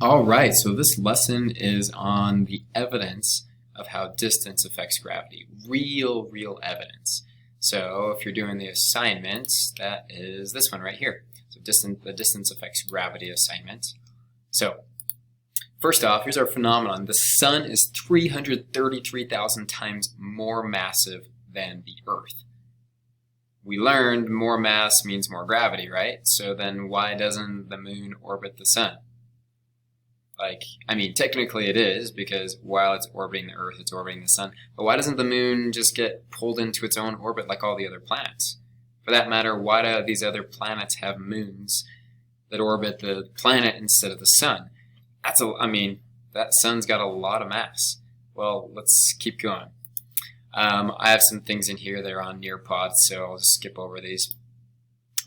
All right, so this lesson is on the evidence of how distance affects gravity. Real evidence. So if you're doing the assignment, that is this one right here. So the distance affects gravity assignment. So first off, here's our phenomenon. The sun is 333,000 times more massive than the Earth. We learned more mass means more gravity, right? So then why doesn't the moon orbit the sun? Technically it is, because while it's orbiting the Earth, it's orbiting the sun. But why doesn't the moon just get pulled into its own orbit like all the other planets? For that matter, why do these other planets have moons that orbit the planet instead of the sun? That sun's got a lot of mass. Well, let's keep going. I have some things in here that are on Nearpod, so I'll just skip over these.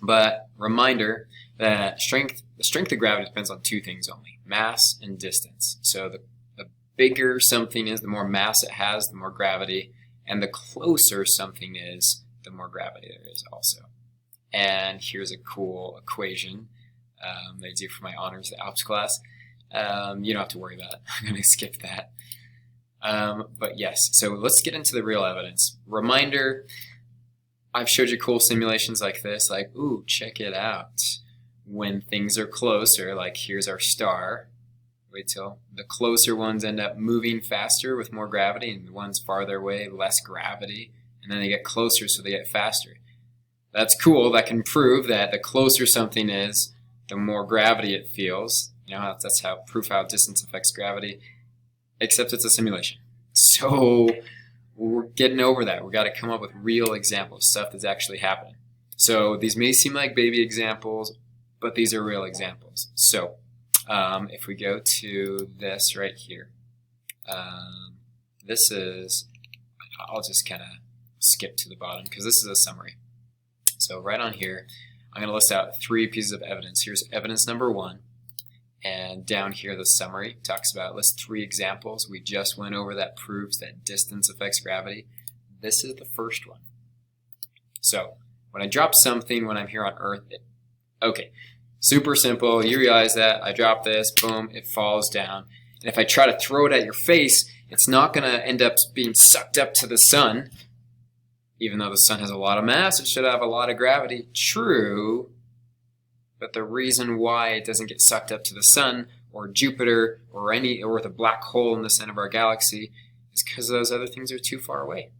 But reminder that the strength of gravity depends on two things only: mass and distance. So the bigger something is, the more mass it has, the more gravity, and the closer something is, the more gravity there is also. And here's a cool equation that I do for my honors, the Alps class. You don't have to worry about it. I'm going to skip that. But yes, so let's get into the real evidence. Reminder, I've showed you cool simulations like this, like, ooh, check it out. When things are closer, like here's our star, wait till the closer ones end up moving faster with more gravity, and the ones farther away, less gravity, and then they get closer so they get faster. That's cool. That can prove that the closer something is, the more gravity it feels. That's proof how distance affects gravity, except it's a simulation. So we're getting over that. We've got to come up with real examples, stuff that's actually happening. So these may seem like baby examples, but these are real examples. So if we go to this right here, I'll just kind of skip to the bottom because this is a summary. So right on here, I'm going to list out 3 pieces of evidence. Here's evidence number 1. And down here, the summary talks about, list 3 examples. We just went over that proves that distance affects gravity. This is the first one. So when I drop something when I'm here on Earth, okay, super simple. You realize that I drop this, boom, it falls down. And if I try to throw it at your face, it's not going to end up being sucked up to the sun. Even though the sun has a lot of mass, it should have a lot of gravity. True. But the reason why it doesn't get sucked up to the sun or Jupiter or the black hole in the center of our galaxy is because those other things are too far away.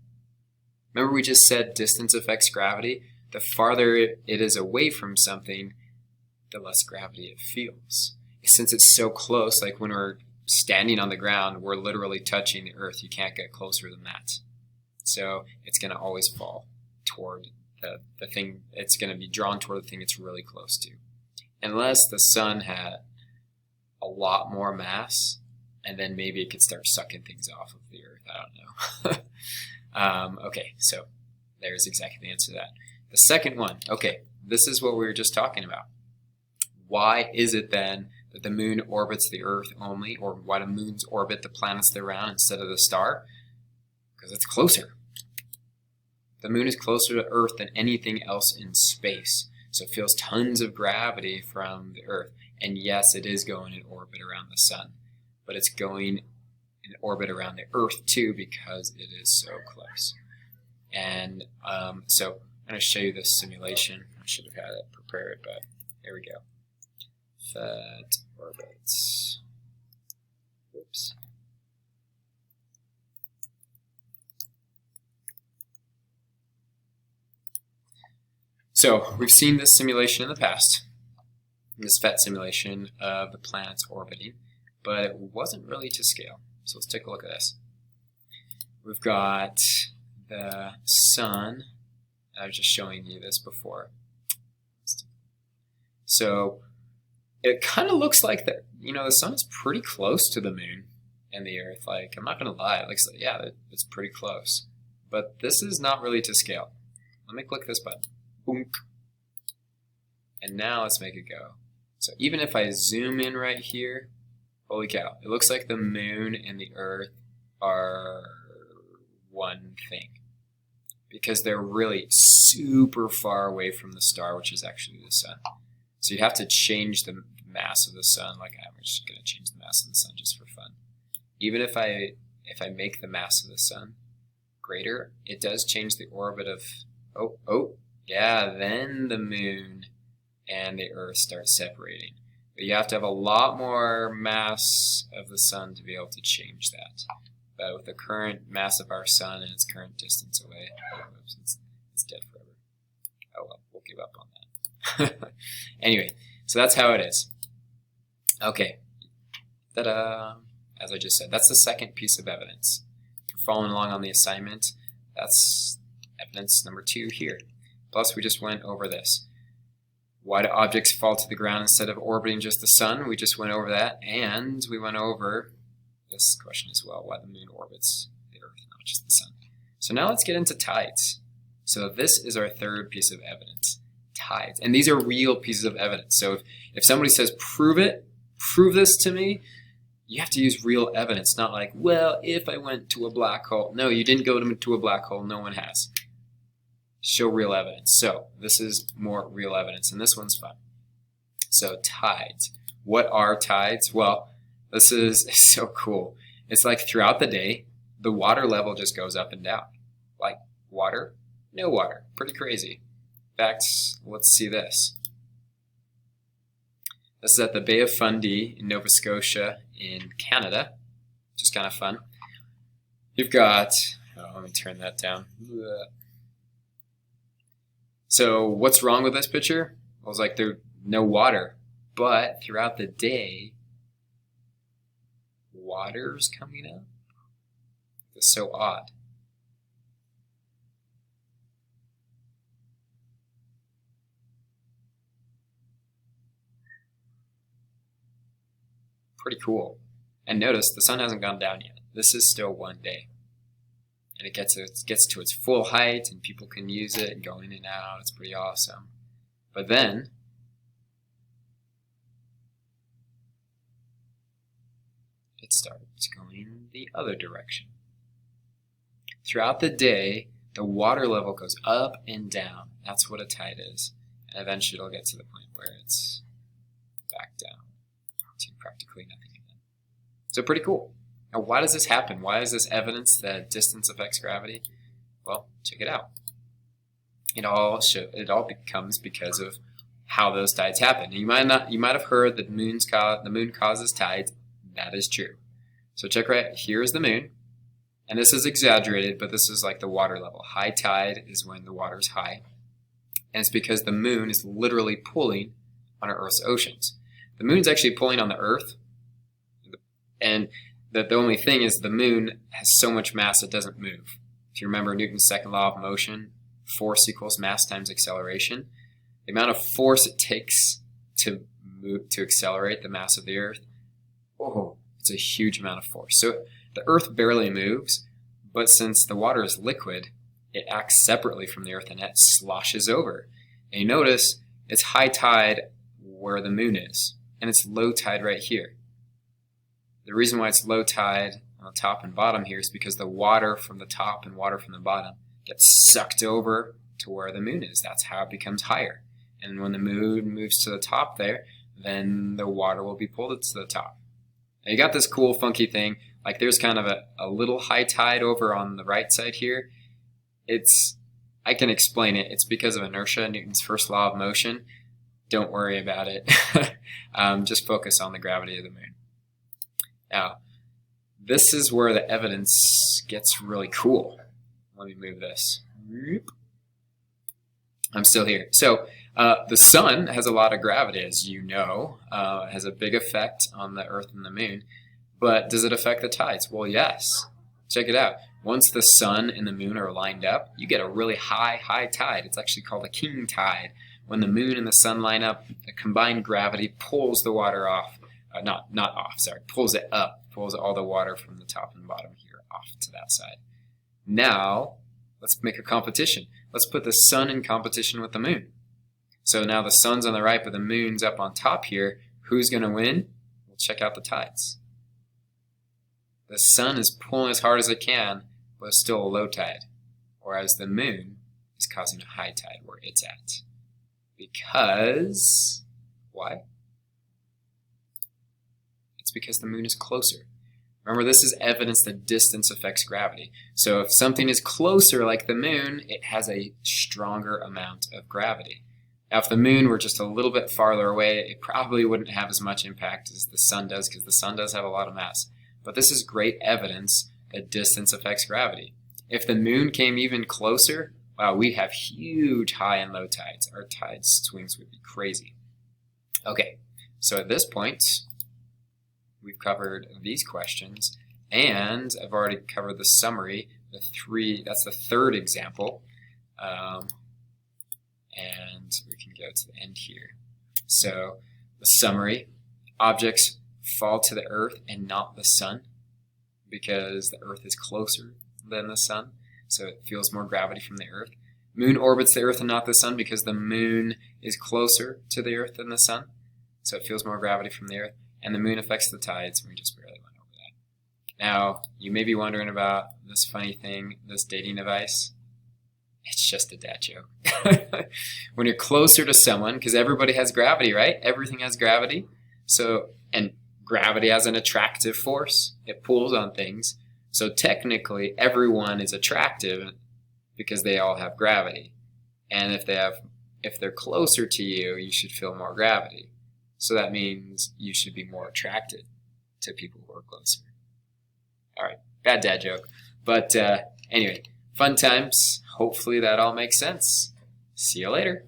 Remember we just said distance affects gravity? The farther it is away from something, the less gravity it feels. Since it's so close, like when we're standing on the ground, we're literally touching the Earth. You can't get closer than that. So it's going to always fall toward the thing. It's going to be drawn toward the thing it's really close to. Unless the sun had a lot more mass, and then maybe it could start sucking things off of the Earth. I don't know. Okay, so there's exactly the answer to that. The second one, okay, this is what we were just talking about. Why is it then that the moon orbits the Earth only, or why do moons orbit the planets they're around instead of the star? Because it's closer. The moon is closer to Earth than anything else in space. So it feels tons of gravity from the Earth. And yes, it is going in orbit around the sun. But it's going in orbit around the Earth too because it is so close. And so I'm going to show you this simulation. I should have had it prepared, but here we go. That orbits. Oops. So we've seen this simulation in the past, this PhET simulation of the planets orbiting, but it wasn't really to scale. So let's take a look at this. We've got the sun. I was just showing you this before. So it kind of looks like that, the sun is pretty close to the moon and the Earth. Like, I'm not going to lie, it looks like, yeah, it's pretty close. But this is not really to scale. Let me click this button. Boom. And now let's make it go. So even if I zoom in right here, holy cow, it looks like the moon and the Earth are one thing. Because they're really super far away from the star, which is actually the sun. So you'd have to change the mass of the sun, like I'm just going to change the mass of the sun just for fun. Even if I make the mass of the sun greater, it does change the orbit of, then the moon and the Earth start separating. But you have to have a lot more mass of the sun to be able to change that. But with the current mass of our sun and its current distance away, it's dead forever. Oh well, we'll give up on that. Anyway, so that's how it is. Okay. Ta-da! As I just said, that's the second piece of evidence. If you're following along on the assignment, that's evidence number 2 here. Plus, we just went over this. Why do objects fall to the ground instead of orbiting just the sun? We just went over that, and we went over this question as well, why the moon orbits the Earth, not just the sun. So now let's get into tides. So this is our third piece of evidence, tides. And these are real pieces of evidence. So if somebody says, prove this to me, you have to use real evidence, not like, well, if I went to a black hole. No, you didn't go to a black hole. No one has. Show real evidence. So this is more real evidence, and this one's fun. So tides. What are tides? Well, this is so cool. It's like throughout the day, the water level just goes up and down. Like water, no water. Pretty crazy. In fact, let's see this. This is at the Bay of Fundy in Nova Scotia in Canada. Just kind of fun. You've got, let me turn that down. So what's wrong with this picture? Well, it's like there's no water, but throughout the day, water's coming up. It's so odd. Pretty cool. And notice the sun hasn't gone down yet. This is still one day. And it gets to its full height, and people can use it and go in and out. It's pretty awesome. But then it starts going the other direction. Throughout the day, the water level goes up and down. That's what a tide is. And eventually it'll get to the point where it's back down to practically nothing again. So pretty cool. Now, why does this happen? Why is this evidence that distance affects gravity? Well, check it out. It all becomes because of how those tides happen. You might have heard that the moon causes tides. That is true. So check right here's the moon, and this is exaggerated, but this is like the water level. High tide is when the water is high, and it's because the moon is literally pulling on our Earth's oceans. The moon's actually pulling on the Earth, and that the only thing is the moon has so much mass it doesn't move. If you remember Newton's second law of motion, force equals mass times acceleration. The amount of force it takes to accelerate the mass of the Earth, it's a huge amount of force. So the Earth barely moves, but since the water is liquid, it acts separately from the Earth and it sloshes over. And you notice it's high tide where the moon is, and it's low tide right here. The reason why it's low tide on the top and bottom here is because the water from the top and water from the bottom gets sucked over to where the moon is. That's how it becomes higher. And when the moon moves to the top there, then the water will be pulled to the top. Now you got this cool funky thing, like there's kind of a little high tide over on the right side here. I can explain it. It's because of inertia, Newton's first law of motion. Don't worry about it. Just focus on the gravity of the moon. Now, this is where the evidence gets really cool. Let me move this. I'm still here. So the sun has a lot of gravity, as you know. It has a big effect on the Earth and the moon. But does it affect the tides? Well, yes. Check it out. Once the sun and the moon are lined up, you get a really high tide. It's actually called a king tide. When the moon and the sun line up, the combined gravity pulls the water off. Pulls it up. Pulls all the water from the top and bottom here off to that side. Now, let's make a competition. Let's put the sun in competition with the moon. So now the sun's on the right, but the moon's up on top here. Who's going to win? We'll check out the tides. The sun is pulling as hard as it can, but it's still a low tide. Whereas the moon is causing a high tide where it's at. Because, why? because the moon is closer. Remember, this is evidence that distance affects gravity. So if something is closer, like the moon, it has a stronger amount of gravity. Now, if the moon were just a little bit farther away, it probably wouldn't have as much impact as the sun does, because the sun does have a lot of mass. But this is great evidence that distance affects gravity. If the moon came even closer, wow, we'd have huge high and low tides. Our tide swings would be crazy. Okay, so at this point, we've covered these questions, and I've already covered the summary. That's the third example, and we can go to the end here. So the summary: objects fall to the earth and not the sun because the earth is closer than the sun, so it feels more gravity from the earth. Moon orbits the earth and not the sun because the moon is closer to the earth than the sun, so it feels more gravity from the earth. And the moon affects the tides, and we just barely went over that. Now, you may be wondering about this funny thing, this dating device. It's just a dad joke. When you're closer to someone, because everybody has gravity, right? Everything has gravity. So, and gravity has an attractive force. It pulls on things. So technically, everyone is attractive because they all have gravity. And if they're closer to you, you should feel more gravity. So that means you should be more attracted to people who are closer. All right, bad dad joke. But anyway, fun times. Hopefully that all makes sense. See you later.